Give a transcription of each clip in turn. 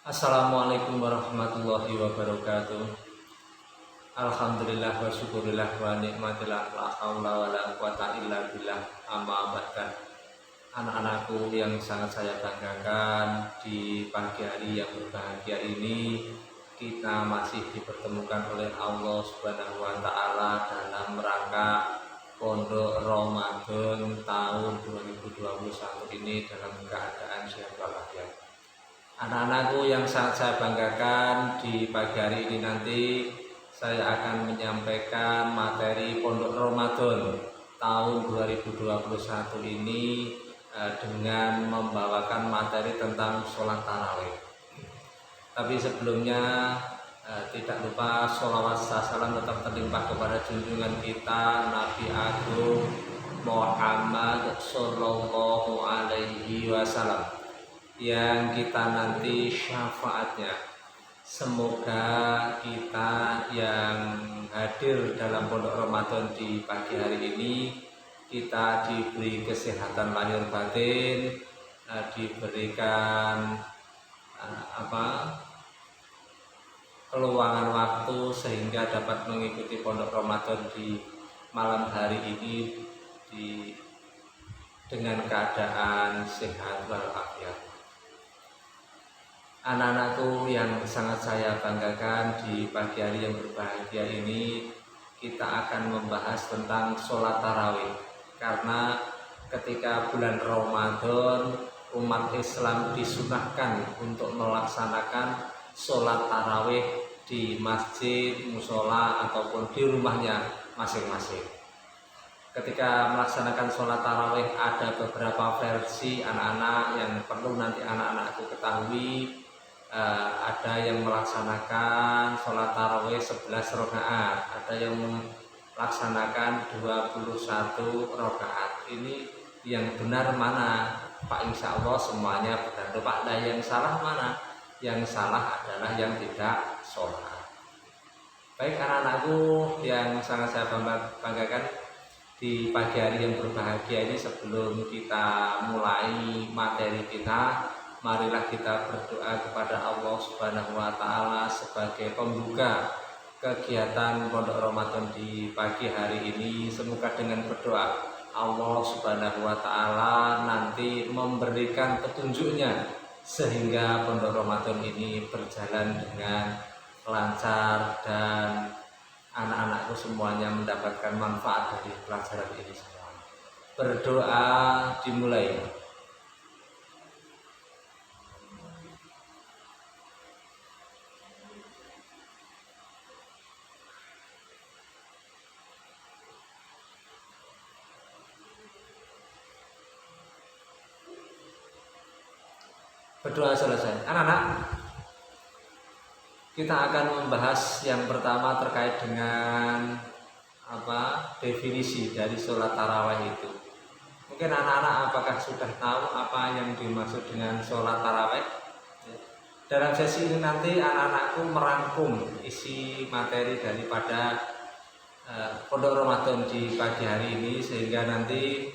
Assalamualaikum warahmatullahi wabarakatuh. Alhamdulillah wa syukurillah wa nikmatillah la haula wa la quwata illa billah amma ba'da. Anak-anakku yang sangat saya banggakan, di pagi hari yang berbahagia ini kita masih dipertemukan oleh Allah Subhanahu wa taala dalam rangka Pondok Ramadan tahun 2021 ini dalam keadaan sehat walafiat. Anak-anakku yang sangat saya banggakan, di pagi hari ini nanti saya akan menyampaikan materi Pondok Ramadan tahun 2021 ini dengan membawakan materi tentang sholat tarawih. Tapi sebelumnya tidak lupa sholawat salam tetap terlimpah kepada junjungan kita Nabi Agung Muhammad Sallallahu Alaihi Wasallam yang kita nanti syafaatnya. Semoga kita yang hadir dalam Pondok Ramadan di pagi hari ini kita diberi kesehatan lahir batin, diberikan keluangan waktu sehingga dapat mengikuti Pondok Ramadan di malam hari ini dengan keadaan sehat walafiat. Anak-anakku yang sangat saya banggakan, di pagi hari yang berbahagia ini kita akan membahas tentang sholat tarawih. Karena ketika bulan Ramadan umat Islam disunahkan untuk melaksanakan sholat tarawih di masjid, musola ataupun di rumahnya masing-masing. Ketika melaksanakan sholat tarawih ada beberapa versi anak-anak yang perlu nanti anak-anakku ketahui. Ada yang melaksanakan sholat tarawih 11 rakaat, ada yang melaksanakan 21 rakaat. Ini yang benar mana Pak? Insya Allah semuanya benar Pak. Nah, yang salah mana? Yang salah adalah yang tidak sholat. Baik anak-anakku yang sangat saya banggakan, di pagi hari yang berbahagia ini sebelum kita mulai materi kita, marilah kita berdoa kepada Allah Subhanahu wa taala sebagai pembuka kegiatan Pondok Ramadan di pagi hari ini. Semoga dengan berdoa Allah Subhanahu wa taala nanti memberikan petunjuknya sehingga Pondok Ramadan ini berjalan dengan lancar dan anak-anakku semuanya mendapatkan manfaat dari pelajaran ini semua. Berdoa dimulai. Berdoa selesai. Anak-anak, kita akan membahas yang pertama terkait dengan definisi dari sholat tarawih itu. Mungkin anak-anak apakah sudah tahu apa yang dimaksud dengan sholat tarawih? Dalam sesi ini nanti anak-anakku merangkum isi materi daripada Pondok Ramadan di pagi hari ini, sehingga nanti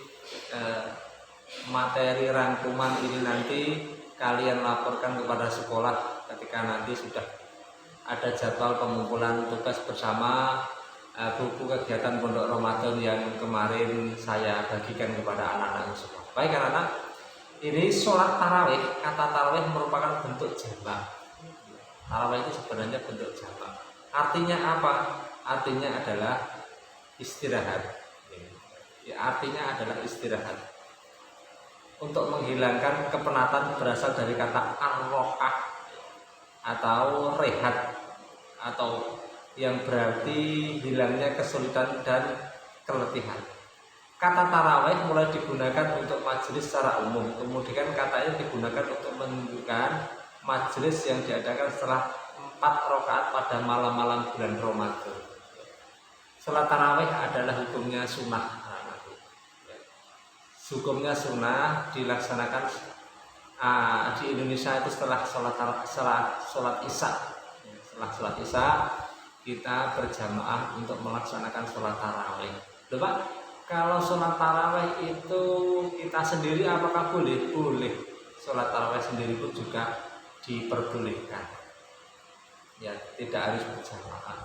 materi rangkuman ini nanti kalian laporkan kepada sekolah ketika nanti sudah ada jadwal pengumpulan tugas bersama buku kegiatan Pondok Ramadan yang kemarin saya bagikan kepada anak-anak semua. Baik anak-anak, ini sholat tarawih, kata tarawih merupakan bentuk jamak. Tarawih itu sebenarnya bentuk jamak. Artinya apa? Artinya adalah istirahat. Ya, artinya adalah istirahat. Untuk menghilangkan kepenatan berasal dari kata ar-rohah atau rehat, atau yang berarti hilangnya kesulitan dan keletihan. Kata tarawih mulai digunakan untuk majelis secara umum, kemudian katanya digunakan untuk menunjukkan majelis yang diadakan setelah 4 rakaat pada malam-malam bulan Ramadan. Salat tarawih adalah hukumnya sunnah. Hukumnya sunnah dilaksanakan di Indonesia itu setelah sholat isya. Setelah sholat isya kita berjamaah untuk melaksanakan sholat tarawih. Loh Pak, kalau sholat tarawih itu kita sendiri apakah boleh? Boleh. Sholat tarawih sendiri pun juga diperbolehkan, ya tidak harus berjamaah.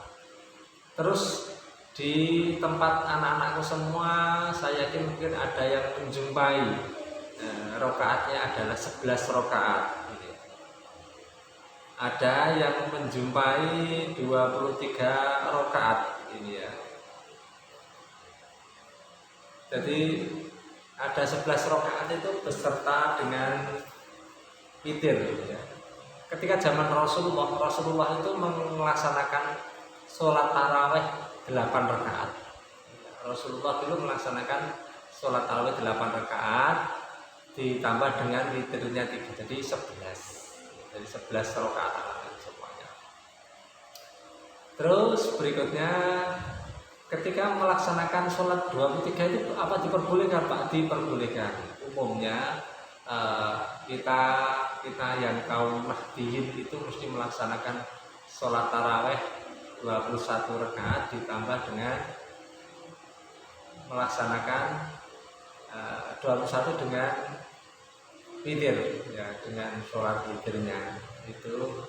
Terus di tempat anak-anakku semua, saya yakin mungkin ada yang menjumpai rokaatnya adalah 11 rokaat. Ada yang menjumpai 23 rokaat ini ya. Jadi ada 11 rokaat itu beserta dengan witir ya. Ketika zaman Rasulullah itu melaksanakan sholat taraweh 8 rakaat. Rasulullah dulu melaksanakan sholat taraweh 8 rakaat ditambah dengan witirnya 3, jadi 11. Jadi 11 rakaat semuanya. Terus berikutnya ketika melaksanakan sholat 23 itu apa diperbolehkan Pak? Diperbolehkan. Umumnya kita yang kaum Nahdiyin itu mesti melaksanakan sholat taraweh 21 rakaat ditambah dengan melaksanakan 21 dengan witir ya, dengan sholat witirnya itu.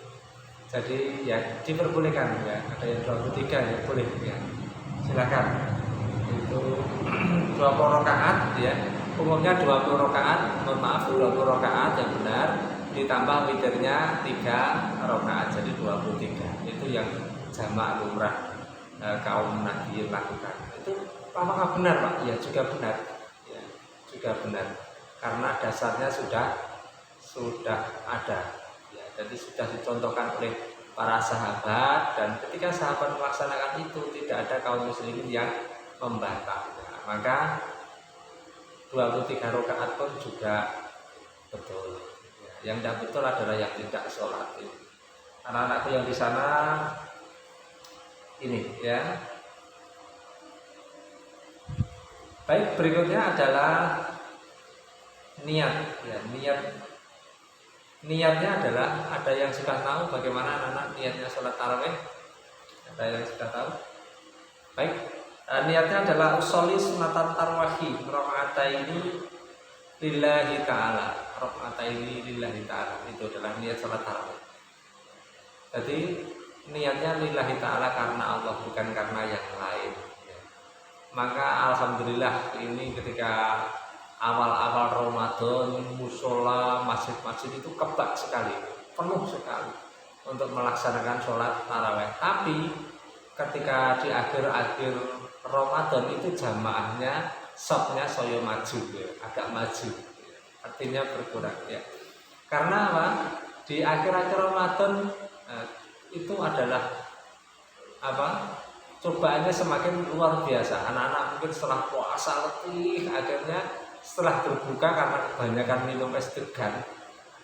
Jadi ya diperbolehkan ya, ada yang 23 ya boleh ya, silakan. Itu 20 rakaat ya, umumnya 20 rakaat, mohon maaf 20 rakaat yang benar, ditambah witirnya 3 rakaat jadi 23. Itu yang jamaah lumrah kaum Nahdiyin lakukan. Itu apakah benar Pak? Ya juga benar ya, juga benar. Karena dasarnya sudah ada ya, jadi sudah dicontohkan oleh para sahabat, dan ketika sahabat melaksanakan itu tidak ada kaum muslimin yang membantah ya, maka 23 rakaat pun juga betul ya. Yang tidak betul adalah yang tidak sholat. Anak-anakku yang di sana ini ya. Baik, berikutnya adalah niat ya. Niatnya adalah, ada yang sudah tahu bagaimana anak-anak niatnya sholat tarawih? Ada yang sudah tahu? Baik, niatnya adalah usolli sunatan tarwahi rakaataini lillahi ta'ala. Rakaataini lillahi ta'ala, itu adalah niat sholat tarawih. Jadi niatnya lillahi ta'ala karena Allah, bukan karena yang lain ya. Maka alhamdulillah ini ketika awal-awal Ramadan, musola, masjid-masjid itu kebak sekali, penuh sekali untuk melaksanakan sholat taraweh. Tapi ketika di akhir-akhir Ramadan itu jamaahnya, sopnya soyo maju, ya, agak maju, artinya berkurang ya. Karena apa? Di akhir-akhir Ramadan itu adalah apa? Cobaannya semakin luar biasa. Anak-anak mungkin setelah puasa letih, akhirnya setelah berbuka karena kebanyakan minum es degan,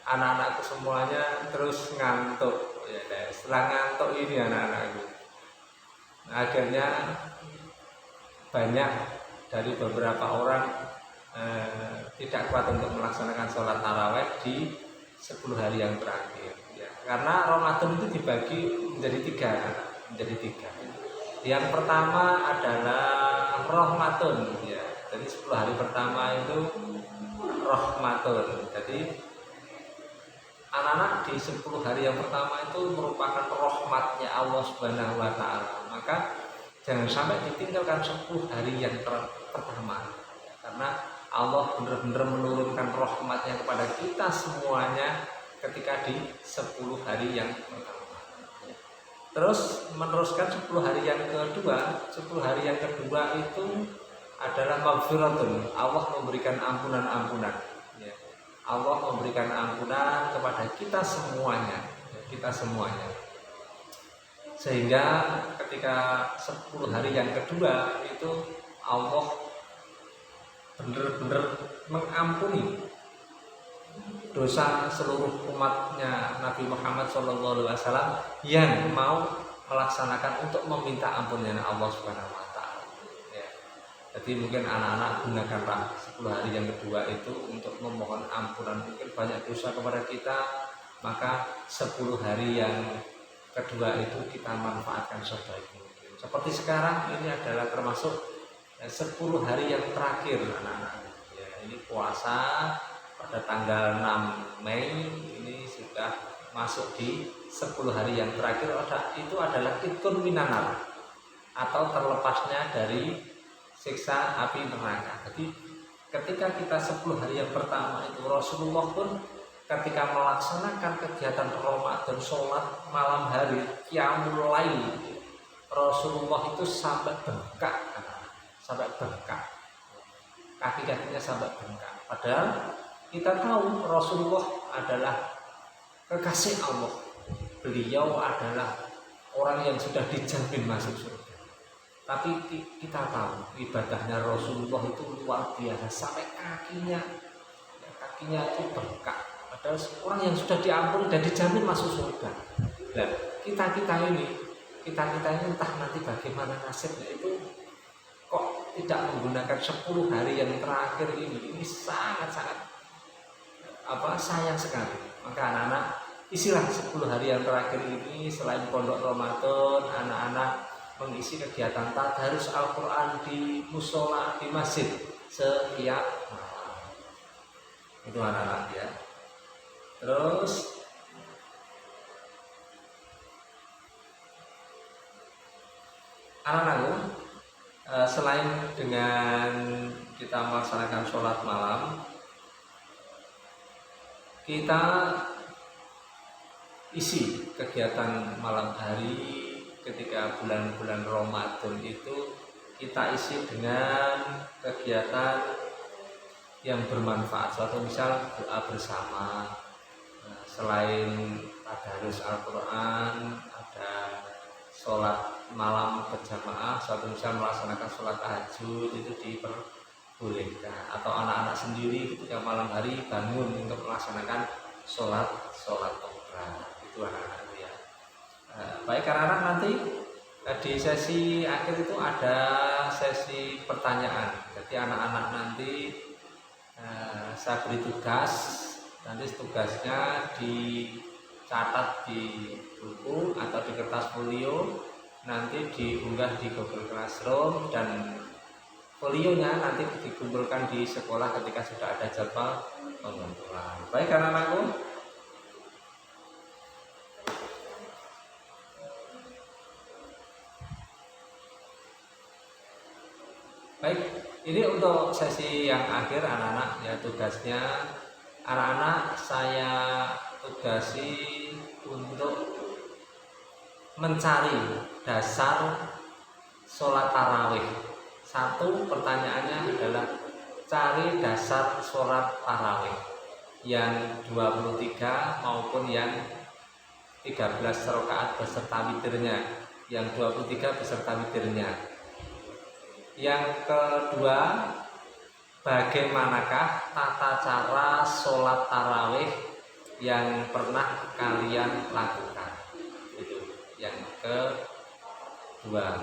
anak-anakku semuanya terus ngantuk ya. Setelah ngantuk ini anak-anakku, akhirnya banyak dari beberapa orang tidak kuat untuk melaksanakan sholat taraweh di 10 hari yang terakhir ya. Karena Ramadan itu dibagi menjadi 3. Yang pertama adalah rahmatun ya. Jadi 10 hari pertama itu rahmatun. Jadi anak-anak di 10 hari yang pertama itu merupakan rahmatnya Allah Subhanahu wa taala. Maka jangan sampai ditinggalkan 10 hari yang pertama. Karena Allah benar-benar menurunkan rahmatnya kepada kita semuanya ketika di 10 hari yang pertama. Terus meneruskan 10 hari yang kedua. 10 hari yang kedua itu adalah maghfiratun. Allah memberikan ampunan-ampunan ya. Allah memberikan ampunan kepada kita semuanya ya, kita semuanya. Sehingga ketika 10 hari yang kedua itu Allah benar-benar mengampuni dosa seluruh umatnya Nabi Muhammad SAW yang mau melaksanakan untuk meminta ampunnya Allah Subhanahu wa taala ya. Jadi mungkin anak-anak gunakanlah 10 hari yang kedua itu untuk memohon ampunan, mungkin banyak dosa kepada kita, maka 10 hari yang kedua itu kita manfaatkan sebaik mungkin. Seperti sekarang ini adalah termasuk 10 hari yang terakhir anak-anak ya. Ini puasa pada tanggal 6 Mei ini sudah masuk di 10 hari yang terakhir itu adalah itqun minanar, atau terlepasnya dari siksa api neraka. Jadi ketika kita 10 hari yang pertama itu, Rasulullah pun ketika melaksanakan kegiatan Ramadan, sholat malam hari, qiyamul lail, Rasulullah itu sampai bengkak, kaki-kakinya sampai bengkak. Padahal kita tahu Rasulullah adalah kekasih Allah, beliau adalah orang yang sudah dijamin masuk surga. Tapi kita tahu ibadahnya Rasulullah itu luar biasa, sampai kakinya itu bengkak. Padahal orang yang sudah diampuni dan dijamin masuk surga. Dan kita ini entah nanti bagaimana nasibnya, itu kok tidak menggunakan 10 hari yang terakhir ini sangat-sangat sayang sekali. Maka anak-anak, isilah 10 hari yang terakhir ini, selain pondok Ramadan, anak-anak mengisi kegiatan tadarus Al-Quran di musola, di masjid setiap malam. Itu anak-anak ya. Terus anak-anakku, selain dengan kita melaksanakan sholat malam, kita isi kegiatan malam hari ketika bulan-bulan Ramadan itu, kita isi dengan kegiatan yang bermanfaat. Suatu misal doa bersama, selain tadarus Al-Quran, ada sholat malam berjamaah. Suatu misal melaksanakan sholat tahajud, itu diperbolehkan. Atau anak-anak sendiri ketika malam hari bangun untuk melaksanakan sholat duha. Itu anak-anak ya. Baik anak-anak, nanti di sesi akhir itu ada sesi pertanyaan. Jadi anak-anak nanti saya beri tugas, nanti tugasnya dicatat di buku atau di kertas folio, nanti diunggah di Google Classroom, dan folionya nanti dikumpulkan di sekolah ketika sudah ada jadwal pengumpulan. Baik anak-anakku, baik, ini untuk sesi yang akhir anak-anak ya. Tugasnya anak-anak saya tugasi untuk mencari dasar sholat tarawih. Satu, pertanyaannya adalah cari dasar sholat tarawih yang 23 maupun yang 13 rakaat beserta witirnya, yang 23 beserta witirnya. Yang kedua, bagaimanakah tata cara sholat tarawih yang pernah kalian lakukan? Itu yang kedua.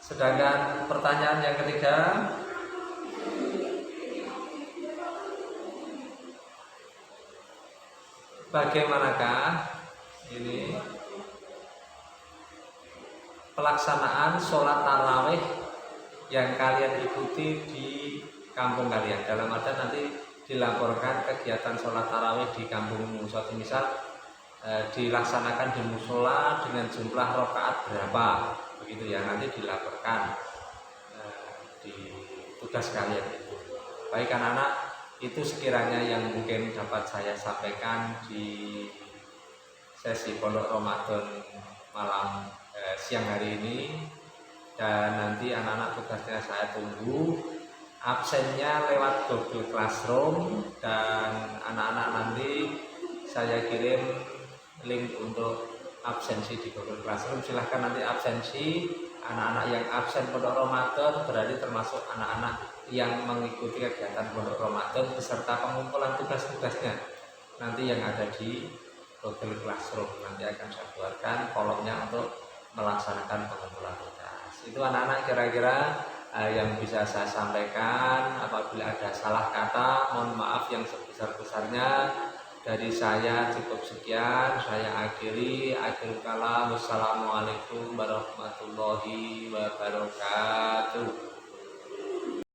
Sedangkan pertanyaan yang ketiga, bagaimanakah ini pelaksanaan sholat tarawih yang kalian ikuti di kampung kalian? Dalam artian nanti dilaporkan kegiatan sholat tarawih di kampungmu. Suatu misal dilaksanakan di musola dengan jumlah rakaat berapa, begitu ya, nanti dilaporkan di tugas kalian itu. Baik anak-anak, itu sekiranya yang mungkin dapat saya sampaikan di sesi pondok Ramadan malam siang hari ini. Dan nanti anak-anak tugasnya saya tunggu absennya lewat Google Classroom, dan anak-anak nanti saya kirim link untuk absensi di Google Classroom. Silahkan nanti absensi. Anak-anak yang absen pondok Ramadan berarti termasuk anak-anak yang mengikuti kegiatan pondok Ramadan beserta pengumpulan tugas-tugasnya nanti yang ada di Google Classroom. Nanti akan saya buatkan kolomnya untuk melaksanakan pengumpulan tugas. Itu anak-anak kira-kira yang bisa saya sampaikan. Apabila ada salah kata, mohon maaf yang sebesar-besarnya. Dari saya cukup sekian, saya akhiri. Akhir kalam, wassalamualaikum warahmatullahi wabarakatuh.